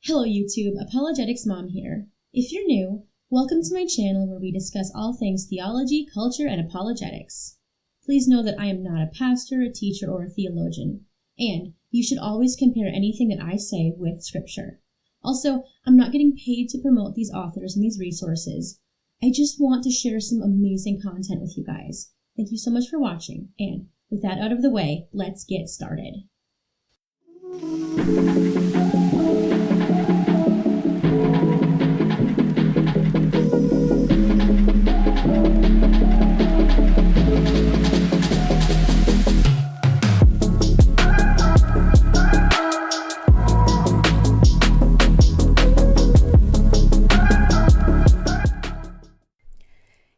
Hello YouTube, Apologetics Mom here. If you're new, welcome to my channel where we discuss all things theology, culture, and apologetics. Please know that I am not a pastor, a teacher, or a theologian, and you should always compare anything that I say with Scripture. Also, I'm not getting paid to promote these authors and these resources. I just want to share some amazing content with you guys. Thank you so much for watching, and with that out of the way, let's get started.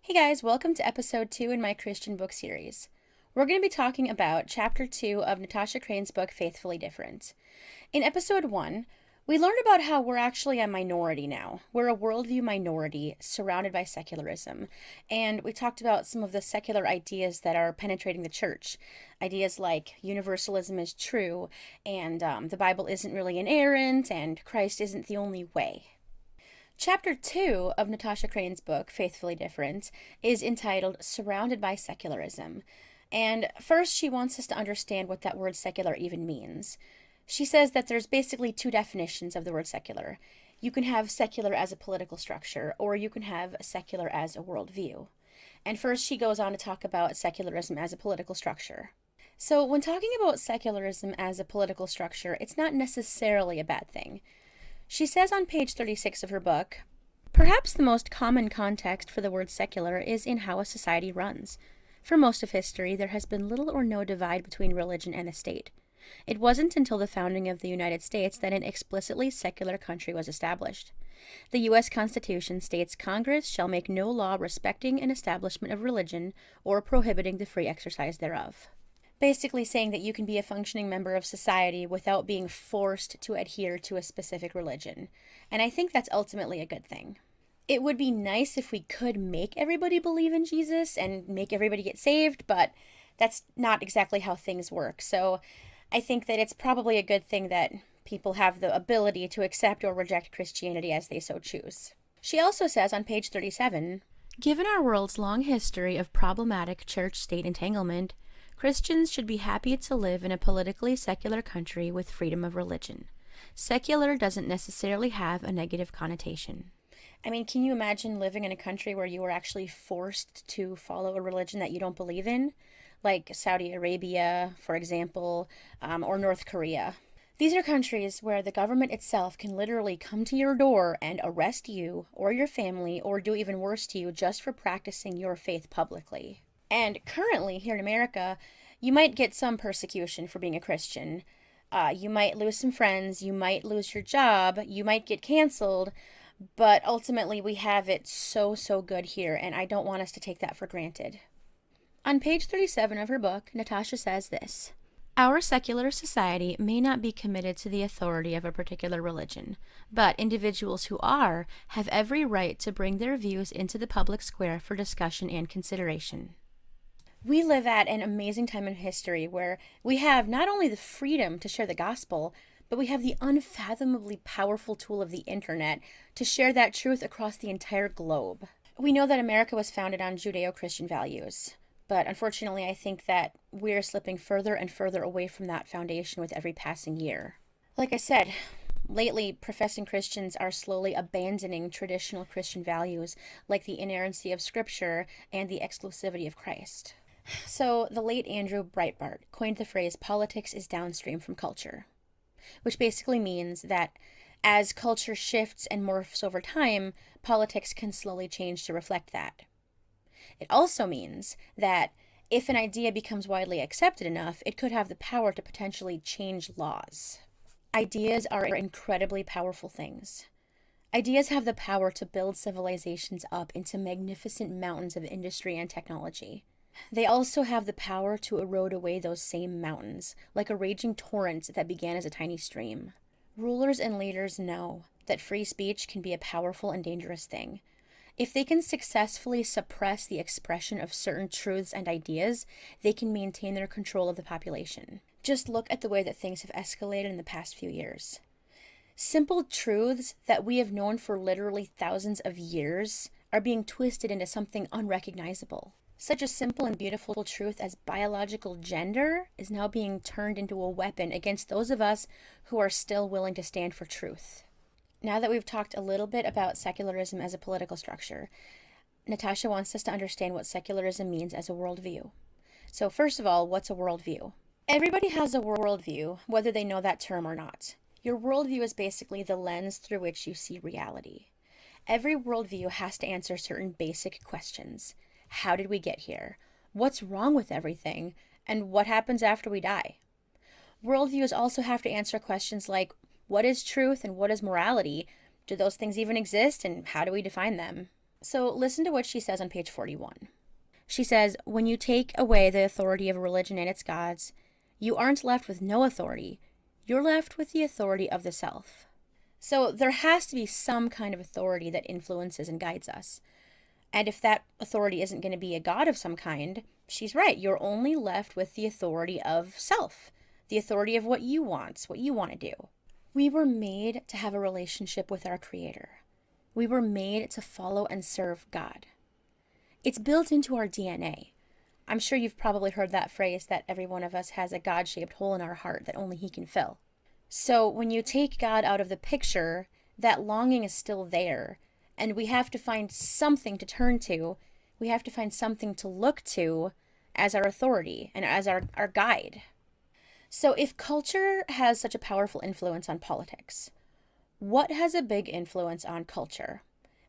Hey guys, welcome to episode 2 in my Christian book series. We're going to be talking about chapter 2 of Natasha Crain's book, Faithfully Different. In episode 1, we learned about how we're actually a minority now. We're a worldview minority surrounded by secularism. And we talked about some of the secular ideas that are penetrating the church. Ideas like universalism is true, and the Bible isn't really inerrant, and Christ isn't the only way. Chapter 2 of Natasha Crain's book, Faithfully Different, is entitled Surrounded by Secularism. And first, she wants us to understand what that word secular even means. She says that there's basically 2 definitions of the word secular. You can have secular as a political structure, or you can have secular as a worldview. And first, she goes on to talk about secularism as a political structure. So when talking about secularism as a political structure, it's not necessarily a bad thing. She says on page 36 of her book, perhaps the most common context for the word secular is in how a society runs. For most of history, there has been little or no divide between religion and the state. It wasn't until the founding of the United States that an explicitly secular country was established. The U.S. Constitution states Congress shall make no law respecting an establishment of religion or prohibiting the free exercise thereof. Basically saying that you can be a functioning member of society without being forced to adhere to a specific religion. And I think that's ultimately a good thing. It would be nice if we could make everybody believe in Jesus and make everybody get saved, but that's not exactly how things work. So I think that it's probably a good thing that people have the ability to accept or reject Christianity as they so choose. She also says on page 37, given our world's long history of problematic church-state entanglement, Christians should be happy to live in a politically secular country with freedom of religion. Secular doesn't necessarily have a negative connotation. I mean, can you imagine living in a country where you were actually forced to follow a religion that you don't believe in? Like Saudi Arabia, for example, or North Korea. These are countries where the government itself can literally come to your door and arrest you or your family, or do even worse to you just for practicing your faith publicly. And currently, here in America, you might get some persecution for being a Christian. You might lose some friends, you might lose your job, you might get canceled, but ultimately we have it so good here, and I don't want us to take that for granted. On page 37 of her book, Natasha says this, our secular society may not be committed to the authority of a particular religion, but individuals who are have every right to bring their views into the public square for discussion and consideration. We live at an amazing time in history where we have not only the freedom to share the gospel, but we have the unfathomably powerful tool of the internet to share that truth across the entire globe. We know that America was founded on Judeo-Christian values, but unfortunately I think that we're slipping further and further away from that foundation with every passing year. Like I said, lately professing Christians are slowly abandoning traditional Christian values like the inerrancy of Scripture and the exclusivity of Christ. So, the late Andrew Breitbart coined the phrase, politics is downstream from culture, which basically means that as culture shifts and morphs over time, politics can slowly change to reflect that. It also means that if an idea becomes widely accepted enough, it could have the power to potentially change laws. Ideas are incredibly powerful things. Ideas have the power to build civilizations up into magnificent mountains of industry and technology. They also have the power to erode away those same mountains, like a raging torrent that began as a tiny stream. Rulers and leaders know that free speech can be a powerful and dangerous thing. If they can successfully suppress the expression of certain truths and ideas, they can maintain their control of the population. Just look at the way that things have escalated in the past few years. Simple truths that we have known for literally thousands of years are being twisted into something unrecognizable. Such a simple and beautiful truth as biological gender is now being turned into a weapon against those of us who are still willing to stand for truth. Now that we've talked a little bit about secularism as a political structure, Natasha wants us to understand what secularism means as a worldview. So first of all, what's a worldview? Everybody has a worldview, whether they know that term or not. Your worldview is basically the lens through which you see reality. Every worldview has to answer certain basic questions. How did we get here? What's wrong with everything? And what happens after we die? Worldviews also have to answer questions like, what is truth and what is morality? Do those things even exist, and how do we define them? So listen to what she says on page 41. She says, when you take away the authority of a religion and its gods, you aren't left with no authority. You're left with the authority of the self. So there has to be some kind of authority that influences and guides us. And if that authority isn't going to be a god of some kind, she's right. You're only left with the authority of self, the authority of what you want to do. We were made to have a relationship with our Creator. We were made to follow and serve God. It's built into our DNA. I'm sure you've probably heard that phrase that every one of us has a God-shaped hole in our heart that only He can fill. So when you take God out of the picture, that longing is still there, and we have to find something to turn to. We have to find something to look to as our authority and as our guide. So if culture has such a powerful influence on politics, what has a big influence on culture?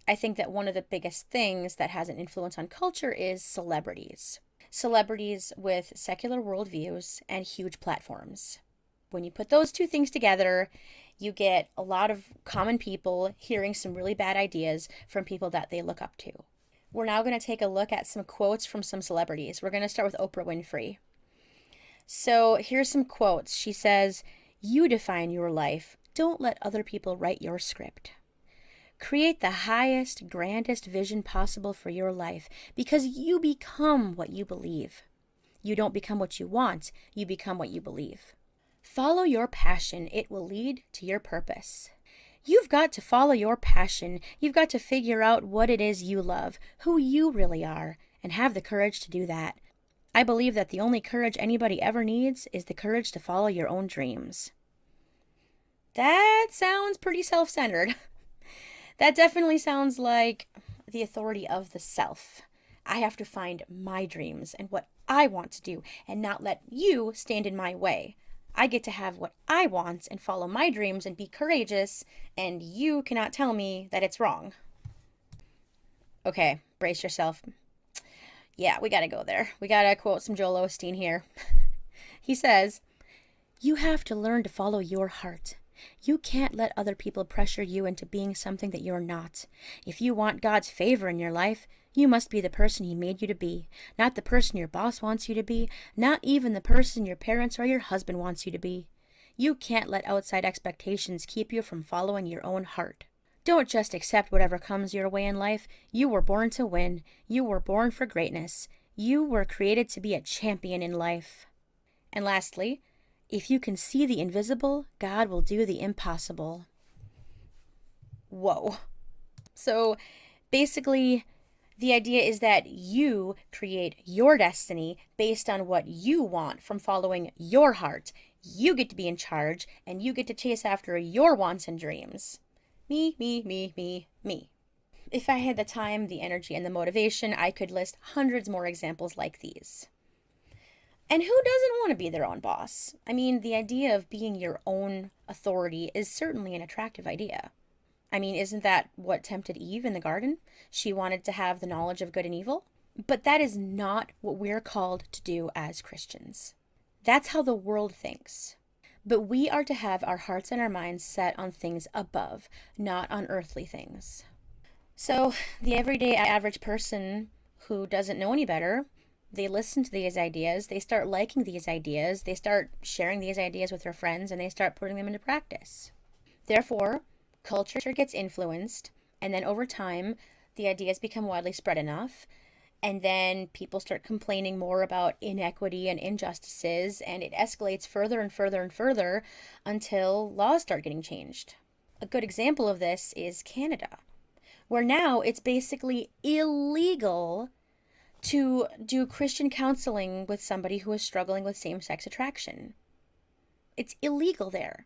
I think that one of the biggest things that has an influence on culture is celebrities. Celebrities with secular worldviews and huge platforms. When you put those two things together, you get a lot of common people hearing some really bad ideas from people that they look up to. We're now going to take a look at some quotes from some celebrities. We're going to start with Oprah Winfrey. So here's some quotes. She says, "You define your life. Don't let other people write your script. Create the highest, grandest vision possible for your life because you become what you believe. You don't become what you want, you become what you believe. Follow your passion, it will lead to your purpose." You've got to follow your passion. You've got to figure out what it is you love, who you really are, and have the courage to do that. I believe that the only courage anybody ever needs is the courage to follow your own dreams. That sounds pretty self-centered. That definitely sounds like the authority of the self. I have to find my dreams and what I want to do and not let you stand in my way. I get to have what I want and follow my dreams and be courageous, and you cannot tell me that it's wrong. Okay, brace yourself. Yeah, we gotta go there. We gotta quote some Joel Osteen here. He says, "You have to learn to follow your heart. You can't let other people pressure you into being something that you're not. If you want God's favor in your life, you must be the person He made you to be, not the person your boss wants you to be, not even the person your parents or your husband wants you to be. You can't let outside expectations keep you from following your own heart. Don't just accept whatever comes your way in life. You were born to win. You were born for greatness. You were created to be a champion in life." And lastly, if you can see the invisible, God will do the impossible. Whoa. So basically, the idea is that you create your destiny based on what you want from following your heart. You get to be in charge, and you get to chase after your wants and dreams. Me, me, me, me, me. If I had the time, the energy, and the motivation, I could list hundreds more examples like these. And who doesn't want to be their own boss? I mean, the idea of being your own authority is certainly an attractive idea. I mean, isn't that what tempted Eve in the garden? She wanted to have the knowledge of good and evil. But that is not what we're called to do as Christians. That's how the world thinks. But we are to have our hearts and our minds set on things above, not on earthly things. So the everyday average person who doesn't know any better, they listen to these ideas, they start liking these ideas, they start sharing these ideas with their friends, and they start putting them into practice. Therefore, culture gets influenced, and then over time, the ideas become widely spread enough, and then people start complaining more about inequity and injustices, and it escalates further and further and further until laws start getting changed. A good example of this is Canada, where now it's basically illegal to do Christian counseling with somebody who is struggling with same-sex attraction. It's illegal there.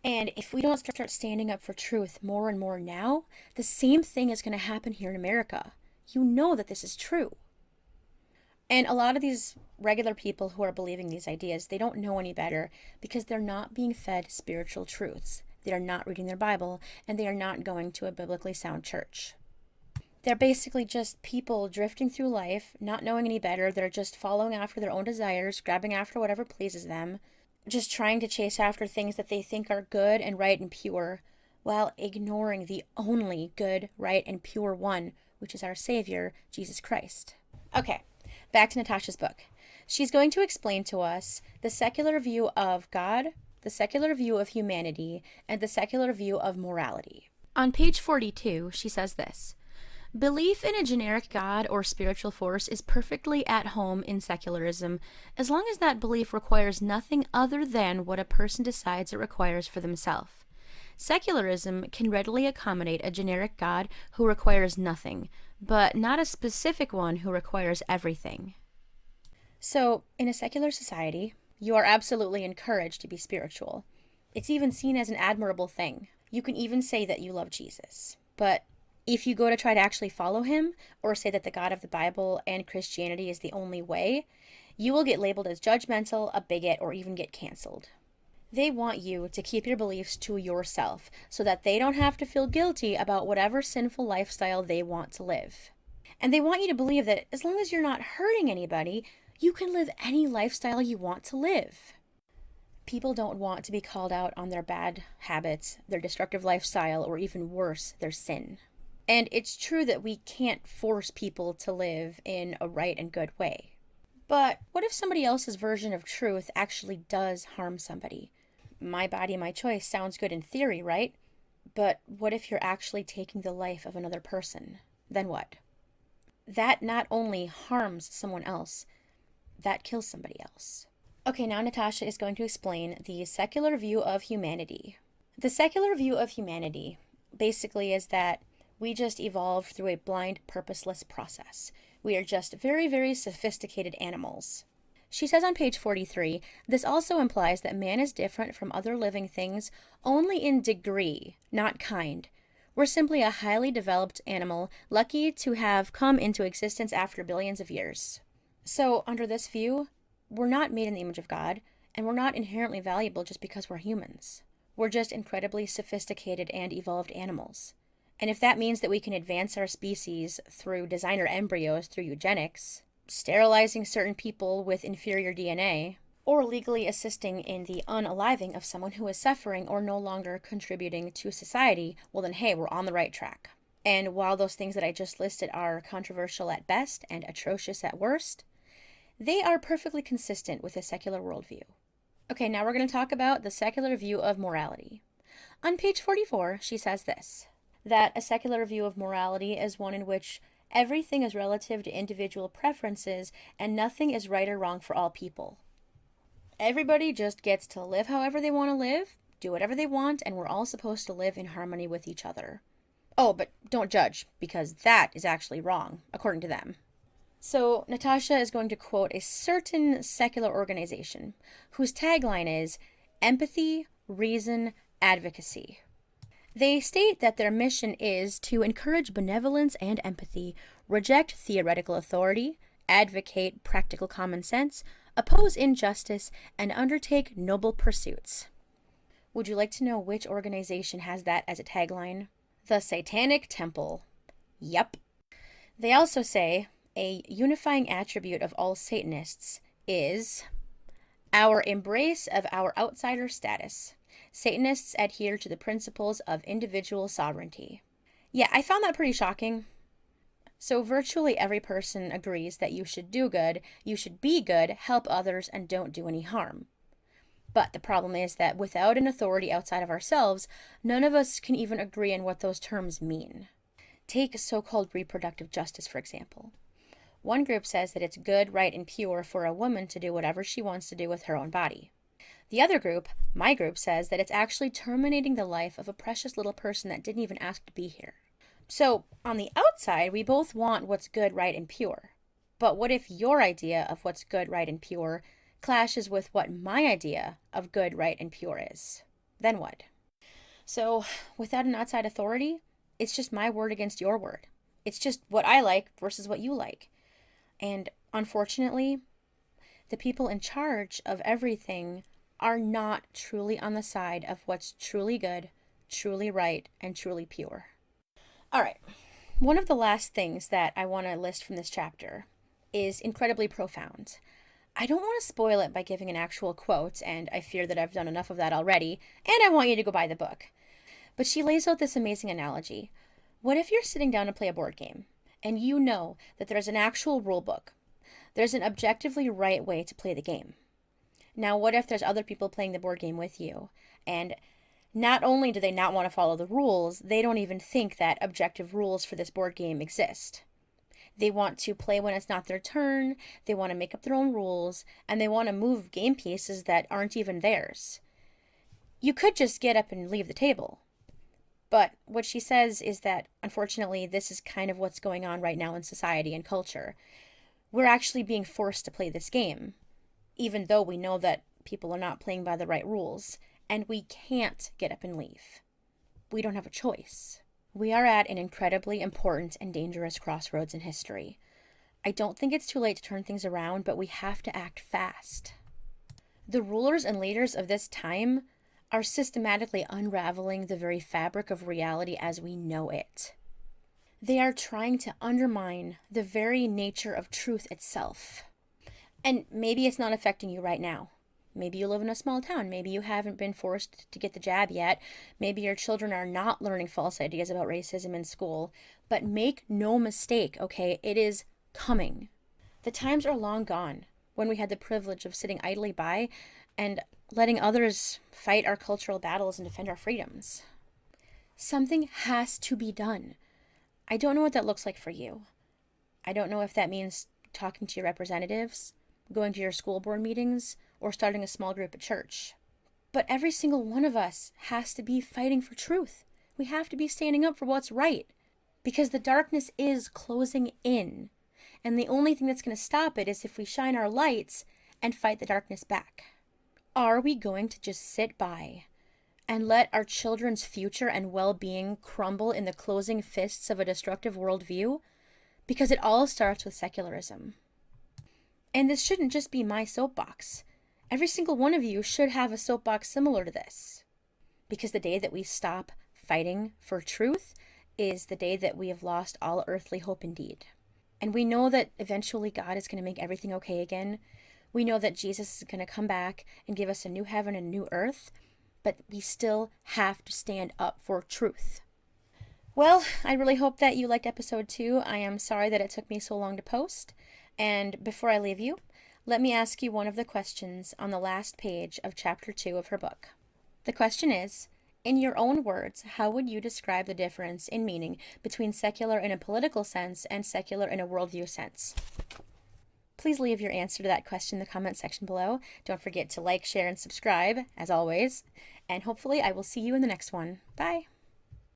And if we don't start standing up for truth more and more now, the same thing is going to happen here in America. You know that this is true. And a lot of these regular people who are believing these ideas, they don't know any better because they're not being fed spiritual truths. They are not reading their Bible, and they are not going to a biblically sound church. They're basically just people drifting through life, not knowing any better. They're just following after their own desires, grabbing after whatever pleases them, just trying to chase after things that they think are good and right and pure, while ignoring the only good, right, and pure one, which is our Savior, Jesus Christ. Okay, back to Natasha's book. She's going to explain to us the secular view of God, the secular view of humanity, and the secular view of morality. On page 42, she says this: belief in a generic God or spiritual force is perfectly at home in secularism, as long as that belief requires nothing other than what a person decides it requires for themselves. Secularism can readily accommodate a generic God who requires nothing, but not a specific one who requires everything. So, in a secular society, you are absolutely encouraged to be spiritual. It's even seen as an admirable thing. You can even say that you love Jesus. But if you go to try to actually follow him, or say that the God of the Bible and Christianity is the only way, you will get labeled as judgmental, a bigot, or even get canceled. They want you to keep your beliefs to yourself so that they don't have to feel guilty about whatever sinful lifestyle they want to live. And they want you to believe that as long as you're not hurting anybody, you can live any lifestyle you want to live. People don't want to be called out on their bad habits, their destructive lifestyle, or even worse, their sin. And it's true that we can't force people to live in a right and good way. But what if somebody else's version of truth actually does harm somebody? My body, my choice sounds good in theory, right? But what if you're actually taking the life of another person? Then what? That not only harms someone else, that kills somebody else. Okay, now Natasha is going to explain the secular view of humanity. The secular view of humanity basically is that we just evolved through a blind, purposeless process. We are just very, very sophisticated animals. She says on page 43, this also implies that man is different from other living things only in degree, not kind. We're simply a highly developed animal, lucky to have come into existence after billions of years. So, under this view, we're not made in the image of God, and we're not inherently valuable just because we're humans. We're just incredibly sophisticated and evolved animals. And if that means that we can advance our species through designer embryos through eugenics, sterilizing certain people with inferior DNA, or legally assisting in the unaliving of someone who is suffering or no longer contributing to society, well then hey, we're on the right track. And while those things that I just listed are controversial at best and atrocious at worst, they are perfectly consistent with a secular worldview. Okay, now we're going to talk about the secular view of morality. On page 44, she says this: that a secular view of morality is one in which everything is relative to individual preferences and nothing is right or wrong for all people. Everybody just gets to live however they want to live, do whatever they want, and we're all supposed to live in harmony with each other. Oh, but don't judge, because that is actually wrong, according to them. So Natasha is going to quote a certain secular organization whose tagline is empathy, reason, advocacy. They state that their mission is to encourage benevolence and empathy, reject theoretical authority, advocate practical common sense, oppose injustice, and undertake noble pursuits. Would you like to know which organization has that as a tagline? The Satanic Temple. Yup. They also say a unifying attribute of all Satanists is our embrace of our outsider status. Satanists adhere to the principles of individual sovereignty. Yeah, I found that pretty shocking. So virtually every person agrees that you should do good, you should be good, help others, and don't do any harm. But the problem is that without an authority outside of ourselves, none of us can even agree on what those terms mean. Take so-called reproductive justice, for example. One group says that it's good, right, and pure for a woman to do whatever she wants to do with her own body. The other group, my group, says that it's actually terminating the life of a precious little person that didn't even ask to be here. So, on the outside, we both want what's good, right, and pure. But what if your idea of what's good, right, and pure clashes with what my idea of good, right, and pure is? Then what? So, without an outside authority, it's just my word against your word. It's just what I like versus what you like. And unfortunately, the people in charge of everything are not truly on the side of what's truly good, truly right, and truly pure. All right, one of the last things that I want to list from this chapter is incredibly profound. I don't want to spoil it by giving an actual quote, and I fear that I've done enough of that already, and I want you to go buy the book. But she lays out this amazing analogy. What if you're sitting down to play a board game, and you know that there's an actual rule book? There's an objectively right way to play the game. Now, what if there's other people playing the board game with you, and not only do they not want to follow the rules, they don't even think that objective rules for this board game exist. They want to play when it's not their turn, they want to make up their own rules, and they want to move game pieces that aren't even theirs. You could just get up and leave the table. But what she says is that, unfortunately, this is kind of what's going on right now in society and culture. We're actually being forced to play this game, even though we know that people are not playing by the right rules, and we can't get up and leave. We don't have a choice. We are at an incredibly important and dangerous crossroads in history. I don't think it's too late to turn things around, but we have to act fast. The rulers and leaders of this time are systematically unraveling the very fabric of reality as we know it. They are trying to undermine the very nature of truth itself. And maybe it's not affecting you right now. Maybe you live in a small town. Maybe you haven't been forced to get the jab yet. Maybe your children are not learning false ideas about racism in school. But make no mistake, okay? It is coming. The times are long gone when we had the privilege of sitting idly by and letting others fight our cultural battles and defend our freedoms. Something has to be done. I don't know what that looks like for you. I don't know if that means talking to your representatives, going to your school board meetings, or starting a small group at church. But every single one of us has to be fighting for truth. We have to be standing up for what's right, because the darkness is closing in. And the only thing that's going to stop it is if we shine our lights and fight the darkness back. Are we going to just sit by and let our children's future and well-being crumble in the closing fists of a destructive worldview? Because it all starts with secularism. And this shouldn't just be my soapbox. Every single one of you should have a soapbox similar to this. Because the day that we stop fighting for truth is the day that we have lost all earthly hope indeed. And we know that eventually God is going to make everything okay again. We know that Jesus is going to come back and give us a new heaven and a new earth. But we still have to stand up for truth. Well, I really hope that you liked episode 2. I am sorry that it took me so long to post. And before I leave you, let me ask you one of the questions on the last page of chapter 2 of her book. The question is, in your own words, how would you describe the difference in meaning between secular in a political sense and secular in a worldview sense? Please leave your answer to that question in the comment section below. Don't forget to like, share, and subscribe, as always. And hopefully I will see you in the next one. Bye!